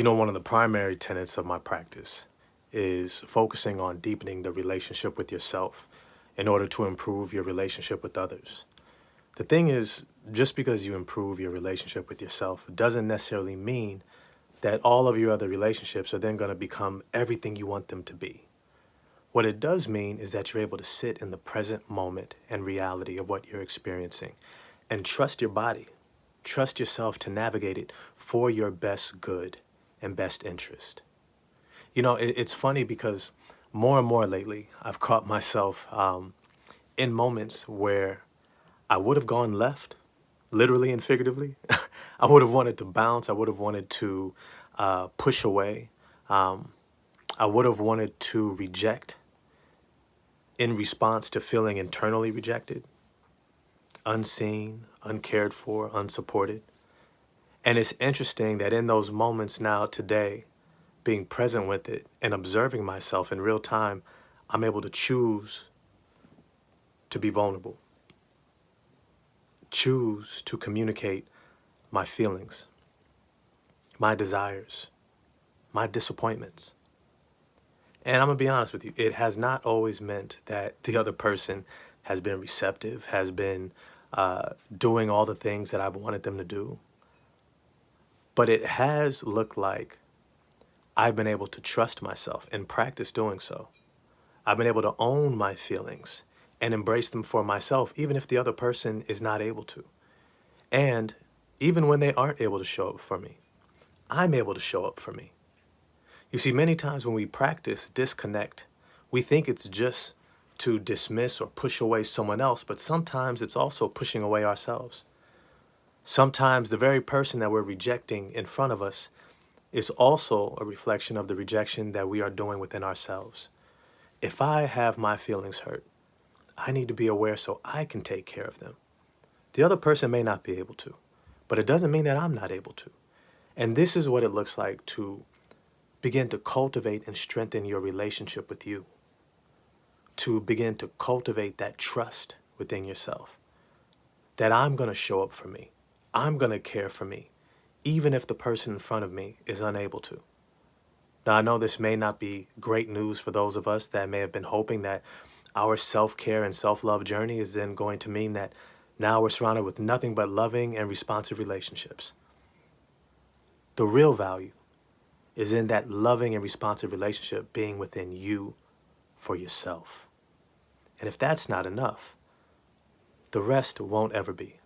One of the primary tenets of my practice is focusing on deepening the relationship with yourself in order to improve your relationship with others. The thing is, just because you improve your relationship with yourself doesn't necessarily mean that all of your other relationships are then going to become everything you want them to be. What it does mean is that you're able to sit in the present moment and reality of what you're experiencing and trust your body. Trust yourself to navigate it for your best good and best interest. It's funny because more and more lately, I've caught myself in moments where I would have gone left, literally and figuratively. I would have wanted to bounce. I would have wanted to push away. Um, I would have wanted to reject in response to feeling internally rejected, unseen, uncared for, unsupported. And it's interesting that in those moments now, today, being present with it and observing myself in real time, I'm able to choose to be vulnerable, choose to communicate my feelings, my desires, my disappointments. And I'm gonna be honest with you, it has not always meant that the other person has been receptive, has been doing all the things that I've wanted them to do. But it has looked like I've been able to trust myself and practice doing so. I've been able to own my feelings and embrace them for myself, even if the other person is not able to. And even when they aren't able to show up for me, I'm able to show up for me. You see, many times when we practice disconnect, we think it's just to dismiss or push away someone else, but sometimes it's also pushing away ourselves. Sometimes the very person that we're rejecting in front of us is also a reflection of the rejection that we are doing within ourselves. If I have my feelings hurt, I need to be aware so I can take care of them. The other person may not be able to, but it doesn't mean that I'm not able to. And this is what it looks like to begin to cultivate and strengthen your relationship with you, to begin to cultivate that trust within yourself, that I'm going to show up for me. I'm going to care for me, even if the person in front of me is unable to. Now, I know this may not be great news for those of us that may have been hoping that our self-care and self-love journey is then going to mean that now we're surrounded with nothing but loving and responsive relationships. The real value is in that loving and responsive relationship being within you for yourself. And if that's not enough, the rest won't ever be.